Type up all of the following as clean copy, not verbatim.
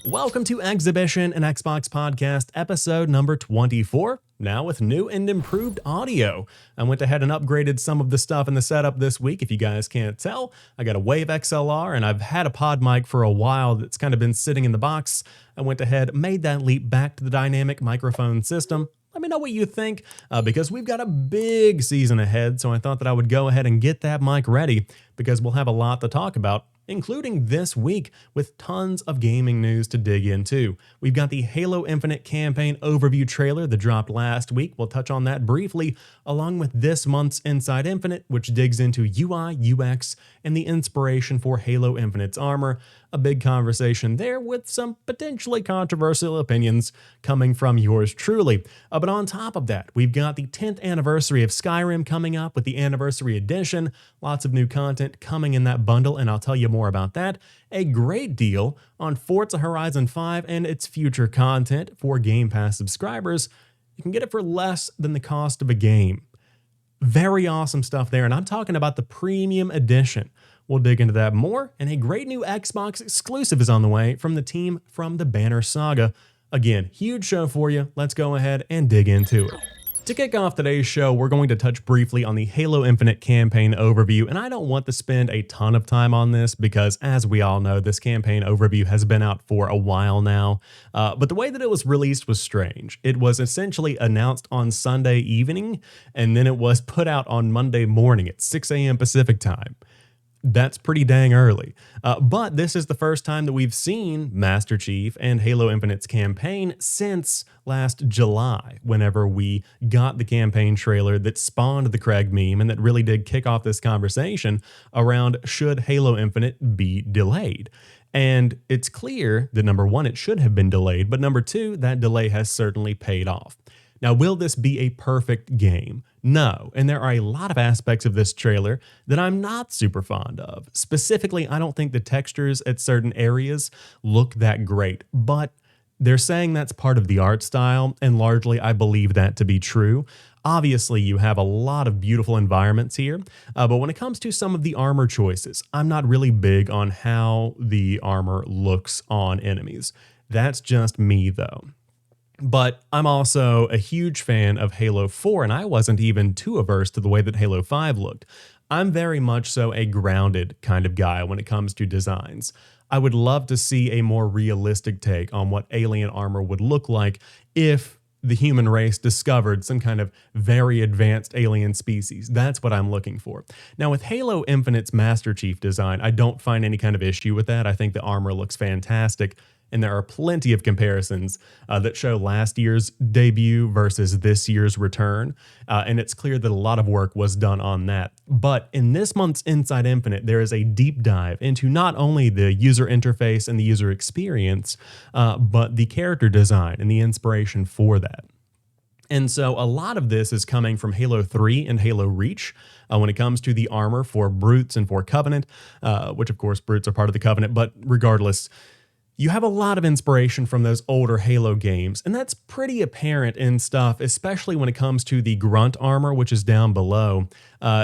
Welcome to Xhibition, an Xbox podcast, episode number 24, now with new and improved audio. I went ahead and upgraded some of the stuff in the setup this week. If you guys can't tell, I got a Wave XLR, and I've had a pod mic for a while that's kind of been sitting in the box. I went ahead, made that leap back to the dynamic microphone system. Let me know what you think, because we've got a big season ahead, so I thought that I would go ahead and get that mic ready, because we'll have a lot to talk about, including this week with tons of gaming news to dig into. We've got the Halo Infinite campaign overview trailer that dropped last week. We'll touch on that briefly, along with this month's Inside Infinite, which digs into UI, UX, and the inspiration for Halo Infinite's armor. A big conversation there with some potentially controversial opinions coming from yours truly. But on top of that, we've got the 10th anniversary of Skyrim coming up with the Anniversary Edition. Lots of new content coming in that bundle, and I'll tell you more about that. A great deal on Forza Horizon 5 and its future content for Game Pass subscribers. You can get it for less than the cost of a game. Very awesome stuff there, and I'm talking about the Premium Edition. We'll dig into that more, and a great new Xbox exclusive is on the way from the team from the Banner Saga. Again, huge show for you. Let's go ahead and dig into it. To kick off today's show, we're going to touch briefly on the Halo Infinite campaign overview, and I don't want to spend a ton of time on this because, as we all know, this campaign overview has been out for a while now, but the way that it was released was strange. It was essentially announced on Sunday evening, and then it was put out on Monday morning at 6 a.m. Pacific time. That's pretty dang early. But this is the first time that we've seen Master Chief and Halo Infinite's campaign since last July, whenever we got the campaign trailer that spawned the Graig meme and that really did kick off this conversation around should Halo Infinite be delayed. And it's clear that number one, it should have been delayed, but number two, that delay has certainly paid off. Now, will this be a perfect game? No, and there are a lot of aspects of this trailer that I'm not super fond of. Specifically, I don't think the textures at certain areas look that great, but they're saying that's part of the art style, and largely I believe that to be true. Obviously, you have a lot of beautiful environments here, but when it comes to some of the armor choices, I'm not really big on how the armor looks on enemies. That's just me, though. But I'm also a huge fan of Halo 4, and I wasn't even too averse to the way that Halo 5 looked. I'm very much so a grounded kind of guy when it comes to designs. I would love to see a more realistic take on what alien armor would look like if the human race discovered some kind of very advanced alien species. That's what I'm looking for. Now, with Halo Infinite's Master Chief design, I don't find any kind of issue with that. I think the armor looks fantastic. And there are plenty of comparisons that show last year's debut versus this year's return. And it's clear that a lot of work was done on that. But in this month's Inside Infinite, there is a deep dive into not only the user interface and the user experience, but the character design and the inspiration for that. And so a lot of this is coming from Halo 3 and Halo Reach when it comes to the armor for Brutes and for Covenant, which of course Brutes are part of the Covenant, but regardless, you have a lot of inspiration from those older Halo games, and that's pretty apparent in stuff, especially when it comes to the grunt armor, which is down below.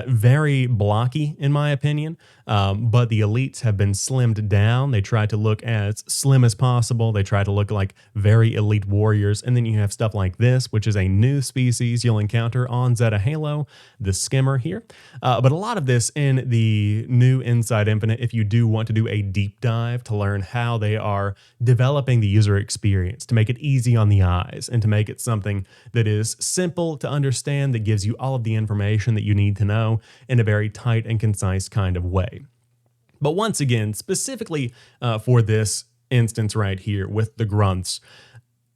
Very blocky, in my opinion, but the elites have been slimmed down. They try to look as slim as possible. They try to look like very elite warriors, and then you have stuff like this, which is a new species you'll encounter on Zeta Halo, the Skimmer here. But a lot of this in the new Inside Infinite, if you do want to do a deep dive to learn how they are developing the user experience to make it easy on the eyes and to make it something that is simple to understand, that gives you all of the information that you need to know in a very tight and concise kind of way. But once again, specifically for this instance right here with the grunts,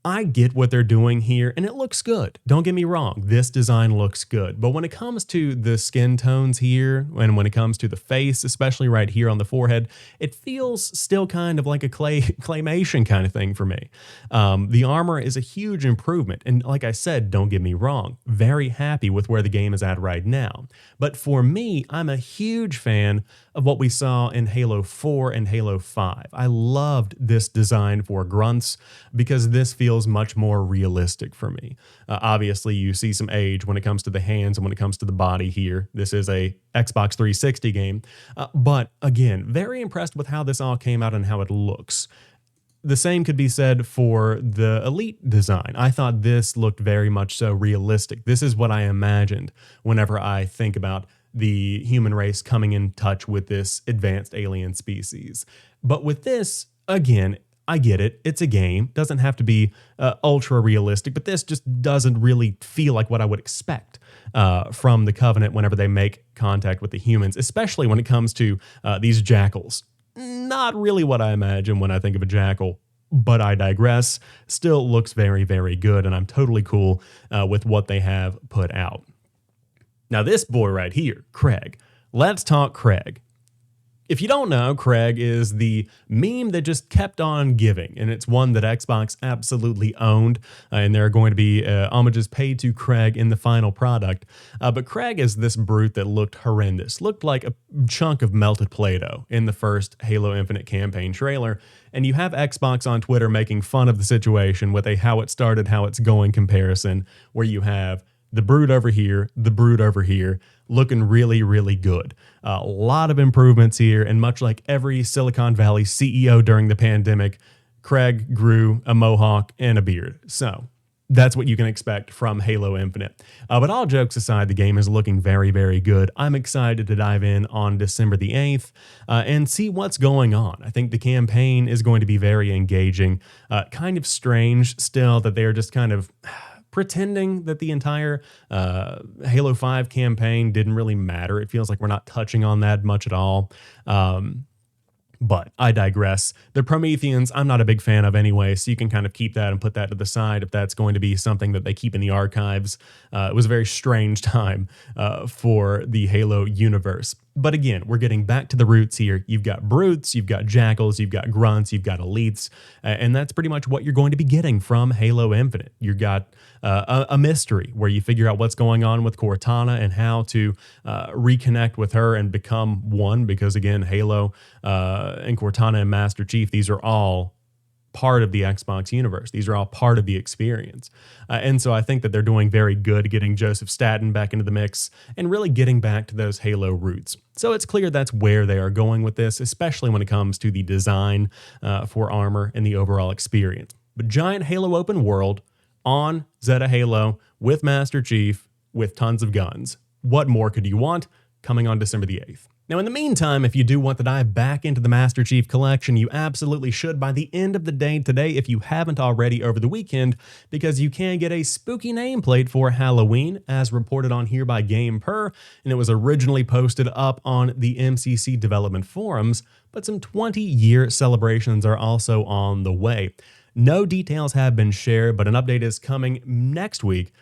I get what they're doing here, and it looks good. Don't get me wrong, this design looks good. But when it comes to the skin tones here, and when it comes to the face, especially right here on the forehead, it feels still kind of like a claymation kind of thing for me. The armor is a huge improvement, and like I said, don't get me wrong, very happy with where the game is at right now. But for me, I'm a huge fan of what we saw in Halo 4 and Halo 5. I loved this design for grunts because this feels much more realistic for me. Obviously, you see some age when it comes to the hands and when it comes to the body here. This is a Xbox 360 game. But again, very impressed with how this all came out and how it looks. The same could be said for the Elite design. I thought this looked very much so realistic. This is what I imagined whenever I think about the human race coming in touch with this advanced alien species. But with this, again, I get it. It's a game. Doesn't have to be ultra realistic, but this just doesn't really feel like what I would expect from the Covenant whenever they make contact with the humans, especially when it comes to these jackals. Not really what I imagine when I think of a jackal, but I digress. Still looks very, very good, and I'm totally cool with what they have put out. Now, this boy right here, Graig. Let's talk Graig. If you don't know, Graig is the meme that just kept on giving, and it's one that Xbox absolutely owned, and there are going to be homages paid to Graig in the final product. But Graig is this brute that looked horrendous, looked like a chunk of melted Play-Doh in the first Halo Infinite campaign trailer, and you have Xbox on Twitter making fun of the situation with a how it started, how it's going comparison, where you have the brood over here, the brood over here, looking really, really good. A lot of improvements here, and much like every Silicon Valley CEO during the pandemic, Graig grew a mohawk and a beard. So that's what you can expect from Halo Infinite. But all jokes aside, the game is looking very, very good. I'm excited to dive in on December the 8th and see what's going on. I think the campaign is going to be very engaging. Kind of strange still that they're just kind of pretending that the entire Halo 5 campaign didn't really matter. It feels like we're not touching on that much at all. But I digress. The Prometheans, I'm not a big fan of anyway, so you can kind of keep that and put that to the side if that's going to be something that they keep in the archives. It was a very strange time for the Halo universe. But again, we're getting back to the roots here. You've got brutes, you've got jackals, you've got grunts, you've got elites, and that's pretty much what you're going to be getting from Halo Infinite. You've got a mystery where you figure out what's going on with Cortana and how to reconnect with her and become one, because again, Halo and Cortana and Master Chief, these are all part of the Xbox universe. These are all part of the experience. And so I think that they're doing very good getting Joseph Staten back into the mix and really getting back to those Halo roots. So it's clear that's where they are going with this, especially when it comes to the design for armor and the overall experience. But giant Halo open world on Zeta Halo with Master Chief with tons of guns. What more could you want? Coming on December the 8th. Now, in the meantime, if you do want to dive back into the Master Chief Collection, you absolutely should by the end of the day today if you haven't already over the weekend, because you can get a spooky nameplate for Halloween, as reported on here by GamePer, and it was originally posted up on the MCC development forums, but some 20-year celebrations are also on the way. No details have been shared, but an update is coming next week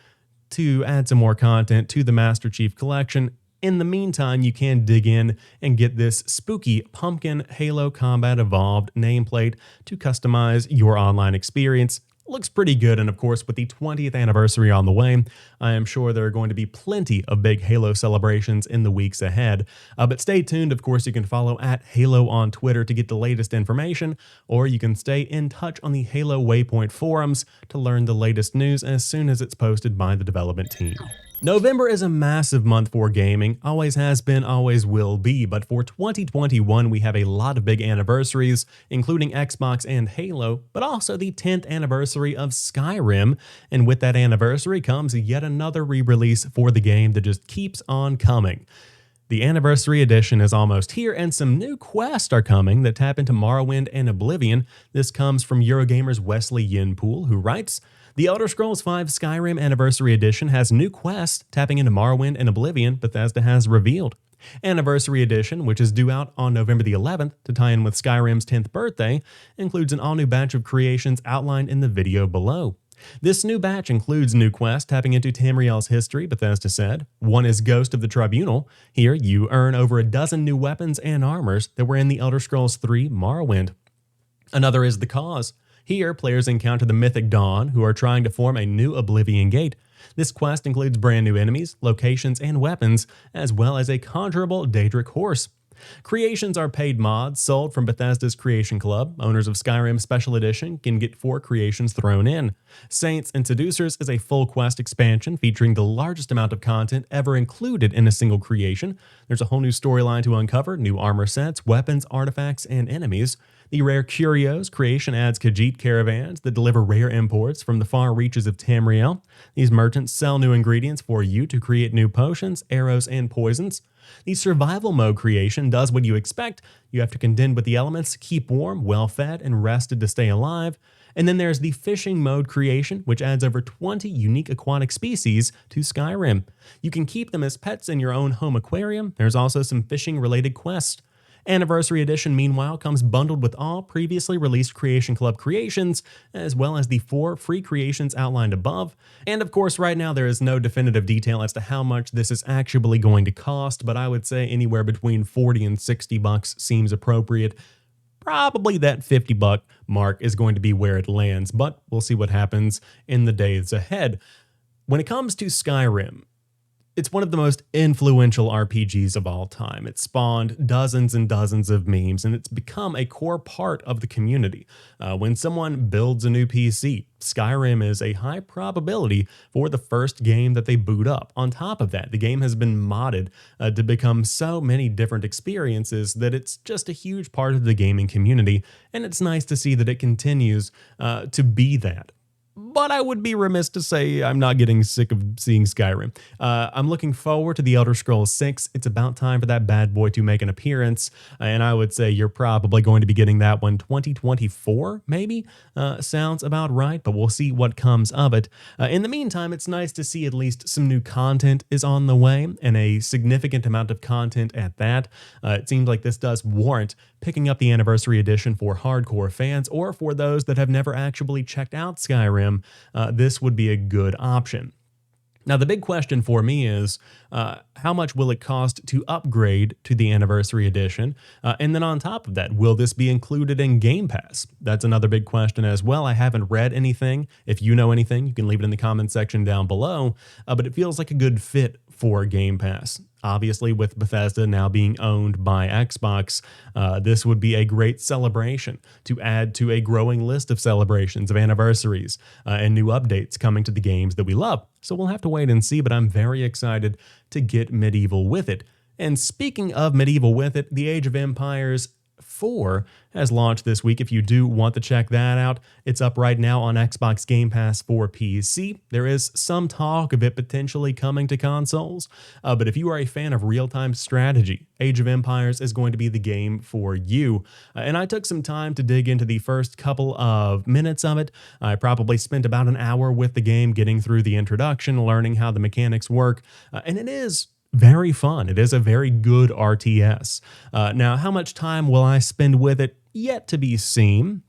to add some more content to the Master Chief Collection. In the meantime, you can dig in and get this spooky pumpkin Halo Combat Evolved nameplate to customize your online experience. Looks pretty good, and of course, with the 20th anniversary on the way, I am sure there are going to be plenty of big Halo celebrations in the weeks ahead. But stay tuned. Of course, you can follow @Halo on Twitter to get the latest information, or you can stay in touch on the Halo Waypoint forums to learn the latest news as soon as it's posted by the development team. November is a massive month for gaming, always has been, always will be, but for 2021 we have a lot of big anniversaries, including Xbox and Halo, but also the 10th anniversary of Skyrim, and with that anniversary comes yet another re-release for the game that just keeps on coming. The Anniversary Edition is almost here, and some new quests are coming that tap into Morrowind and Oblivion. This comes from Eurogamer's Wesley Yinpool, who writes, "The Elder Scrolls V Skyrim Anniversary Edition has new quests tapping into Morrowind and Oblivion, Bethesda has revealed. Anniversary Edition, which is due out on November the 11th to tie in with Skyrim's 10th birthday, includes an all-new batch of creations outlined in the video below. This new batch includes new quests tapping into Tamriel's history, Bethesda said. One is Ghost of the Tribunal. Here, you earn over a dozen new weapons and armors that were in the Elder Scrolls III Morrowind. Another is The Cause. Here, players encounter the Mythic Dawn, who are trying to form a new Oblivion Gate. This quest includes brand new enemies, locations, and weapons, as well as a conjurable Daedric horse. Creations are paid mods sold from Bethesda's Creation Club. Owners of Skyrim Special Edition can get 4 creations thrown in. Saints and Seducers is a full quest expansion featuring the largest amount of content ever included in a single creation. There's a whole new storyline to uncover, new armor sets, weapons, artifacts, and enemies. The Rare Curios creation adds Khajiit caravans that deliver rare imports from the far reaches of Tamriel. These merchants sell new ingredients for you to create new potions, arrows, and poisons. The survival mode creation does what you expect. You have to contend with the elements, keep warm, well-fed, and rested to stay alive. And then there's the fishing mode creation, which adds over 20 unique aquatic species to Skyrim. You can keep them as pets in your own home aquarium. There's also some fishing-related quests. Anniversary Edition, meanwhile, comes bundled with all previously released Creation Club creations, as well as the 4 free creations outlined above. And of course, right now there is no definitive detail as to how much this is actually going to cost, but I would say anywhere between 40 and 60 bucks seems appropriate. Probably that 50 buck mark is going to be where it lands, but we'll see what happens in the days ahead. When it comes to Skyrim, it's one of the most influential RPGs of all time. It spawned dozens and dozens of memes, and it's become a core part of the community. When someone builds a new PC, Skyrim is a high probability for the first game that they boot up. On top of that, the game has been modded to become so many different experiences that it's just a huge part of the gaming community, and it's nice to see that it continues to be that. But I would be remiss to say I'm not getting sick of seeing Skyrim. I'm looking forward to The Elder Scrolls 6. It's about time for that bad boy to make an appearance, and I would say you're probably going to be getting that one 2024, maybe? Sounds about right, but we'll see what comes of it. In the meantime, it's nice to see at least some new content is on the way, and a significant amount of content at that. It seems like this does warrant picking up the Anniversary Edition for hardcore fans, or for those that have never actually checked out Skyrim. This would be a good option. Now, the big question for me is, how much will it cost to upgrade to the Anniversary Edition? And then on top of that, will this be included in Game Pass? That's another big question as well. I haven't read anything. If you know anything, you can leave it in the comment section down below. But it feels like a good fit for Game Pass. Obviously, with Bethesda now being owned by Xbox, this would be a great celebration to add to a growing list of celebrations, of anniversaries, and new updates coming to the games that we love. So we'll have to wait and see, but I'm very excited to get Medieval with it. And speaking of Medieval with it, the Age of Empires 4 has launched this week. If you do want to check that out, it's up right now on Xbox Game Pass for PC. There is some talk of it potentially coming to consoles, but if you are a fan of real-time strategy, Age of Empires is going to be the game for you. And I took some time to dig into the first couple of minutes of it. I probably spent about an hour with the game, getting through the introduction, learning how the mechanics work, and it is very fun. It is a very good RTS. Now, how much time will I spend with it? Yet to be seen,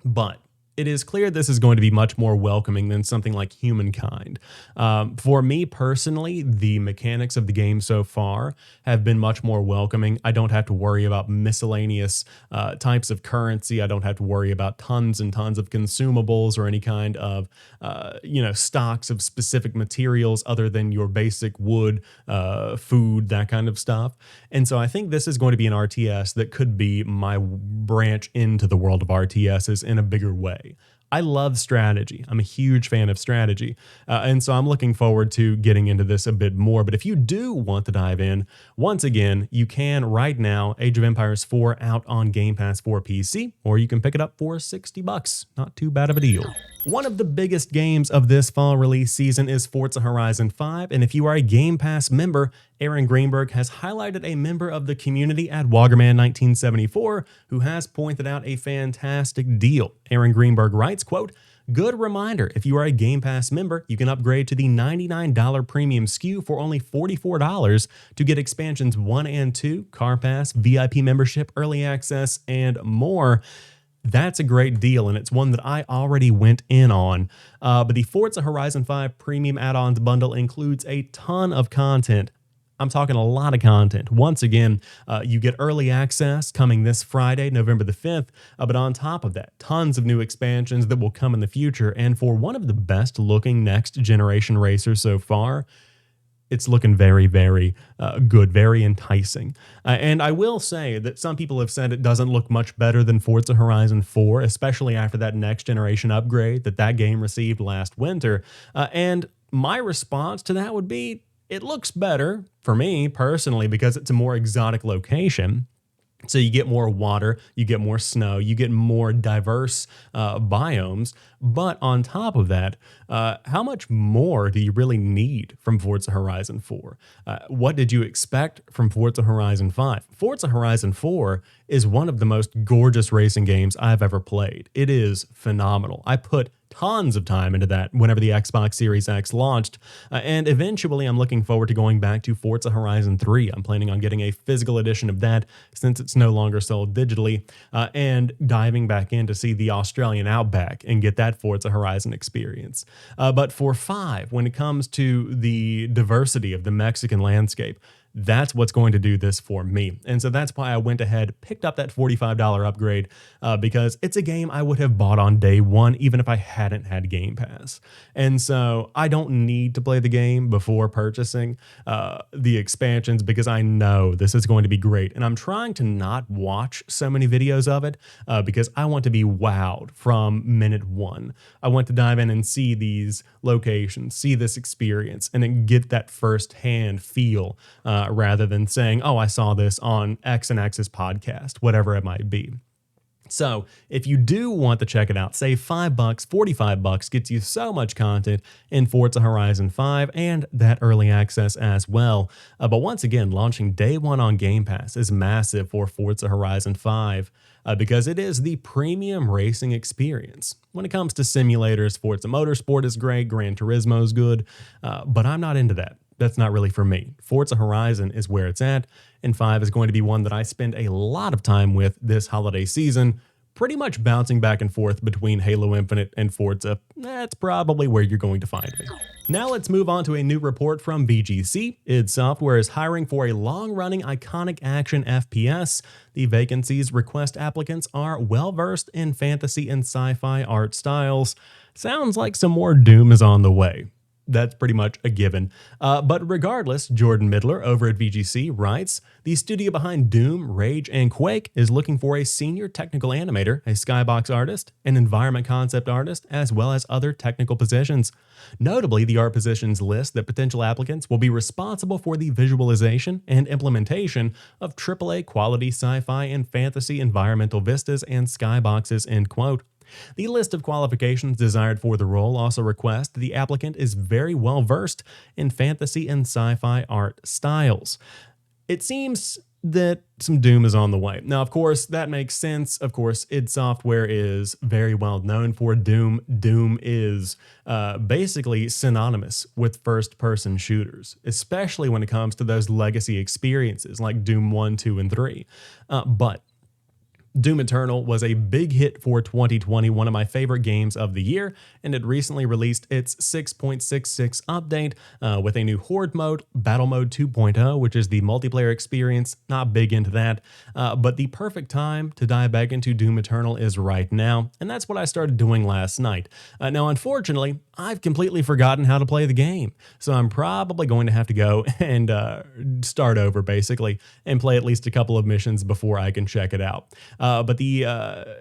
but it is clear this is going to be much more welcoming than something like Humankind. For me personally, the mechanics of the game so far have been much more welcoming. I don't have to worry about miscellaneous types of currency. I don't have to worry about tons and tons of consumables or any kind of stocks of specific materials other than your basic wood, food, that kind of stuff. And so I think this is going to be an RTS that could be my branch into the world of RTSs in a bigger way. I love strategy. I'm a huge fan of strategy. And so I'm looking forward to getting into this a bit more. But if you do want to dive in, once again, you can right now. Age of Empires 4 out on Game Pass for PC, or you can pick it up for 60 bucks. Not too bad of a deal. One of the biggest games of this fall release season is Forza Horizon 5, and if you are a Game Pass member, Aaron Greenberg has highlighted a member of the community at Woggerman1974 who has pointed out a fantastic deal. Aaron Greenberg writes, quote, "Good reminder, if you are a Game Pass member, you can upgrade to the $99 premium SKU for only $44 to get expansions 1 and 2, Car Pass, VIP membership, early access, and more." That's a great deal, and it's one that I already went in on. But the Forza Horizon 5 Premium Add-ons bundle includes a ton of content. I'm talking a lot of content. Once again, you get early access coming this Friday, November the 5th, but on top of that, tons of new expansions that will come in the future. And for one of the best looking next generation racers so far, it's looking very, very good, very enticing. And I will say that some people have said it doesn't look much better than Forza Horizon 4, especially after that next generation upgrade that game received last winter. And my response to that would be, it looks better for me personally because it's a more exotic location. So you get more water, you get more snow, you get more diverse biomes. But on top of that, how much more do you really need from Forza Horizon 4? What did you expect from Forza Horizon 5? Forza Horizon 4 is one of the most gorgeous racing games I've ever played. It is phenomenal. I put tons of time into that whenever the Xbox Series X launched, and eventually I'm looking forward to going back to Forza Horizon 3. I'm planning on getting a physical edition of that since it's no longer sold digitally, and diving back in to see the Australian outback and get that Forza Horizon experience. But for 5, when it comes to the diversity of the Mexican landscape, that's what's going to do this for me. And so that's why I went ahead, picked up that $45 upgrade, because it's a game I would have bought on day one, even if I hadn't had Game Pass. And so I don't need to play the game before purchasing the expansions, because I know this is going to be great. And I'm trying to not watch so many videos of it because I want to be wowed from minute one. I want to dive in and see these locations, see this experience, and then get that firsthand feel, rather than saying, oh, I saw this on X and X's podcast, whatever it might be. So if you do want to check it out, save $5, $45 gets you so much content in Forza Horizon 5 and that early access as well. But once again, launching day one on Game Pass is massive for Forza Horizon 5 because it is the premium racing experience. When it comes to simulators, Forza Motorsport is great, Gran Turismo is good, but I'm not into that. That's not really for me. Forza Horizon is where it's at, and 5 is going to be one that I spend a lot of time with this holiday season, pretty much bouncing back and forth between Halo Infinite and Forza. That's probably where you're going to find me. Now let's move on to a new report from VGC. id Software is hiring for a long-running iconic action FPS. The vacancies request applicants are well-versed in fantasy and sci-fi art styles. Sounds like some more Doom is on the way. That's pretty much a given. But regardless, Jordan Midler over at VGC writes, the studio behind Doom, Rage, and Quake is looking for a senior technical animator, a skybox artist, an environment concept artist, as well as other technical positions. Notably, the art positions list that potential applicants will be responsible for the visualization and implementation of AAA quality sci-fi and fantasy environmental vistas and skyboxes, end quote. The list of qualifications desired for the role also requests that the applicant is very well versed in fantasy and sci-fi art styles. It seems that some Doom is on the way. Now, of course, that makes sense. Of course, id Software is very well known for Doom. Doom is basically synonymous with first-person shooters, especially when it comes to those legacy experiences like Doom 1, 2, and 3. But Doom Eternal was a big hit for 2020, one of my favorite games of the year, and it recently released its 6.66 update with a new Horde mode, Battle Mode 2.0, which is the multiplayer experience. Not big into that, but the perfect time to dive back into Doom Eternal is right now, and that's what I started doing last night. Now, unfortunately, I've completely forgotten how to play the game, so I'm probably going to have to go and start over, basically, and play at least a couple of missions before I can check it out. But the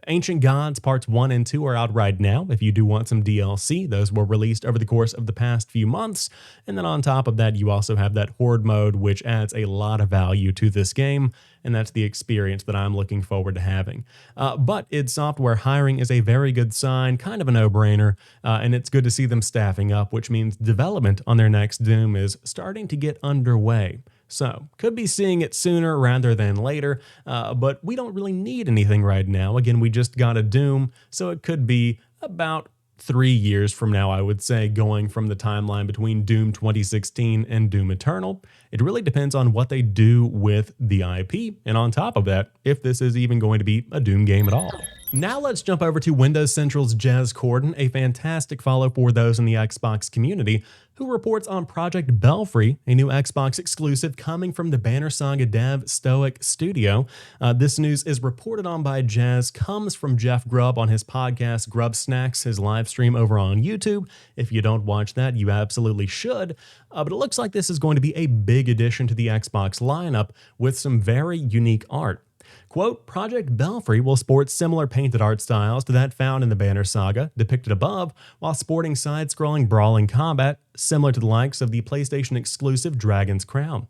Ancient Gods Parts 1 and 2 are out right now. If you do want some DLC, those were released over the course of the past few months. And then on top of that, you also have that Horde mode, which adds a lot of value to this game. And that's the experience that I'm looking forward to having. But id Software hiring is a very good sign, kind of a no-brainer, and it's good to see them staffing up, which means development on their next Doom is starting to get underway. So, could be seeing it sooner rather than later, but we don't really need anything right now. Again, we just got a Doom, so it could be about 3 years from now, I would say, going from the timeline between Doom 2016 and Doom Eternal. It really depends on what they do with the IP, and on top of that, if this is even going to be a Doom game at all. Now let's jump over to Windows Central's Jez Corden, a fantastic follow for those in the Xbox community, who reports on Project Belfry, a new Xbox exclusive coming from the Banner Saga dev Stoic Studio. This news is reported on by Jez, comes from Jeff Grubb on his podcast Grub Snacks, his live stream over on YouTube. If you don't watch that, you absolutely should. But it looks like this is going to be a big addition to the Xbox lineup with some very unique art. Quote, Project Belfry will sport similar painted art styles to that found in the Banner Saga, depicted above, while sporting side-scrolling brawling combat, similar to the likes of the PlayStation exclusive Dragon's Crown.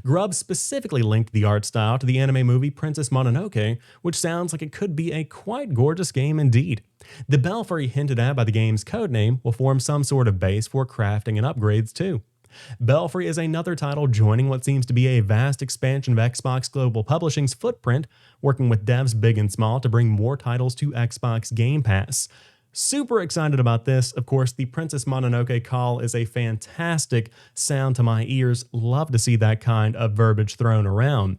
Grubb specifically linked the art style to the anime movie Princess Mononoke, which sounds like it could be a quite gorgeous game indeed. The Belfry hinted at by the game's codename will form some sort of base for crafting and upgrades too. Belfry is another title joining what seems to be a vast expansion of Xbox Global Publishing's footprint, working with devs big and small to bring more titles to Xbox Game Pass. Super excited about this. Of course, the Princess Mononoke call is a fantastic sound to my ears. Love to see that kind of verbiage thrown around.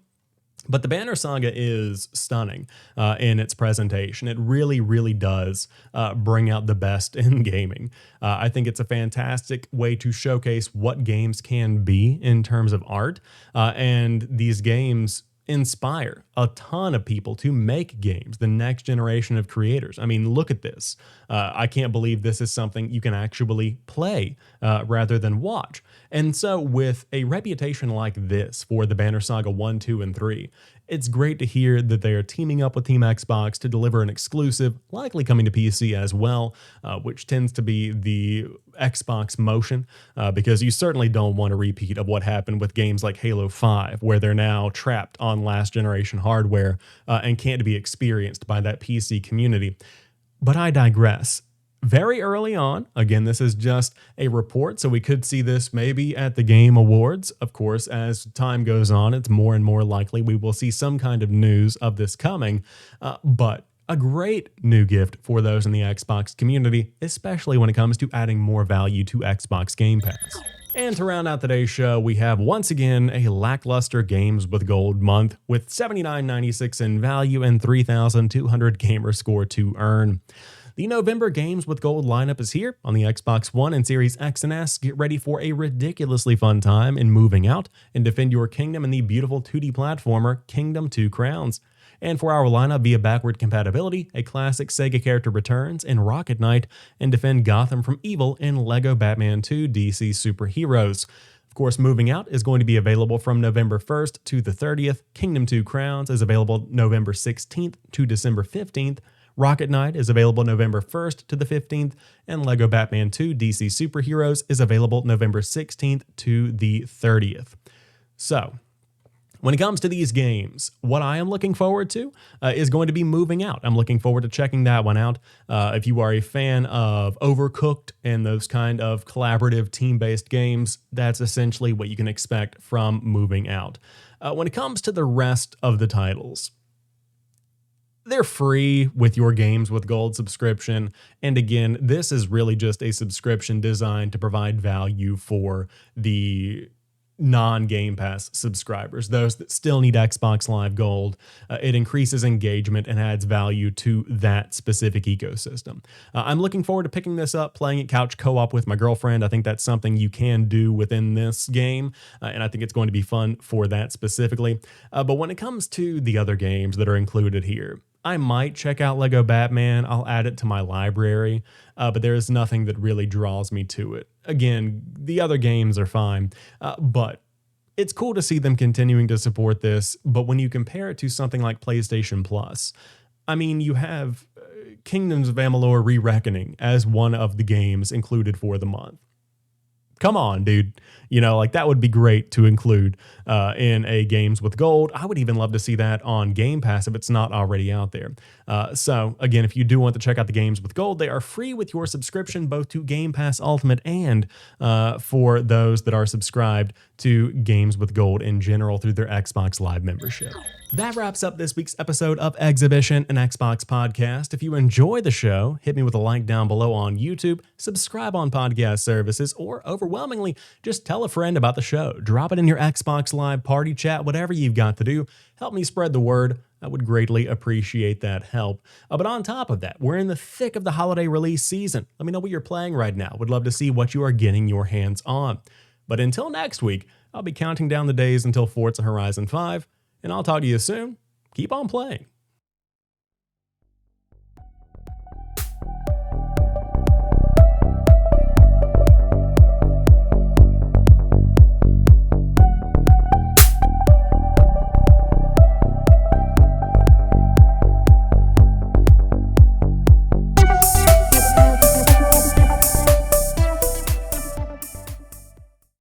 But the Banner Saga is stunning in its presentation. It really, really does bring out the best in gaming. I think it's a fantastic way to showcase what games can be in terms of art, and these games inspire a ton of people to make games, the next generation of creators. I mean, look at this. I can't believe this is something you can actually play rather than watch. And so with a reputation like this for the Banner Saga 1, 2, and 3, it's great to hear that they are teaming up with Team Xbox to deliver an exclusive, likely coming to PC as well, which tends to be the Xbox motion, because you certainly don't want a repeat of what happened with games like Halo 5, where they're now trapped on last generation hardware and can't be experienced by that PC community. But I digress. Very early on, again, this is just a report, so we could see this maybe at the Game Awards. Of course, as time goes on, it's more and more likely we will see some kind of news of this coming, but a great new gift for those in the Xbox community, especially when it comes to adding more value to Xbox Game Pass. And to round out today's show, we have once again a lackluster Games with Gold month with $79.96 in value and 3,200 gamer score to earn. The November Games with Gold lineup is here on the Xbox One and Series X and S. Get ready for a ridiculously fun time in moving out and defend your kingdom in the beautiful 2D platformer Kingdom 2 Crowns. And for our lineup via backward compatibility, a classic Sega character returns in Rocket Knight and defend Gotham from evil in LEGO Batman 2 DC Superheroes. Of course, moving out is going to be available from November 1st to the 30th. Kingdom 2 Crowns is available November 16th to December 15th. Rocket Knight is available November 1st to the 15th, and LEGO Batman 2 DC Superheroes is available November 16th to the 30th. So, when it comes to these games, what I am looking forward to is going to be Moving Out. I'm looking forward to checking that one out. If you are a fan of Overcooked and those kind of collaborative team-based games, that's essentially what you can expect from Moving Out. When it comes to the rest of the titles, they're free with your Games with Gold subscription. And again, this is really just a subscription designed to provide value for the non-Game Pass subscribers, those that still need Xbox Live Gold. It increases engagement and adds value to that specific ecosystem. I'm looking forward to picking this up, playing it couch co-op with my girlfriend. I think that's something you can do within this game, and I think it's going to be fun for that specifically. But when it comes to the other games that are included here, I might check out LEGO Batman. I'll add it to my library, but there is nothing that really draws me to it. Again, the other games are fine, but it's cool to see them continuing to support this. But when you compare it to something like PlayStation Plus, I mean, you have Kingdoms of Amalur: Re-Reckoning as one of the games included for the month. Come on, dude. You know, like that would be great to include in a Games with Gold. I would even love to see that on Game Pass if it's not already out there. So again, if you do want to check out the Games with Gold, they are free with your subscription both to Game Pass Ultimate and for those that are subscribed to Games with Gold in general through their Xbox Live membership. That wraps up this week's episode of Xhibition, an Xbox podcast. If you enjoy the show, hit me with a like down below on YouTube, subscribe on podcast services, or overwhelmingly, just tell a friend about the show. Drop it in your Xbox Live party chat, whatever you've got to do. Help me spread the word. I would greatly appreciate that help. But on top of that, we're in the thick of the holiday release season. Let me know what you're playing right now. Would love to see what you are getting your hands on. But until next week, I'll be counting down the days until Forza Horizon 5, and I'll talk to you soon. Keep on playing.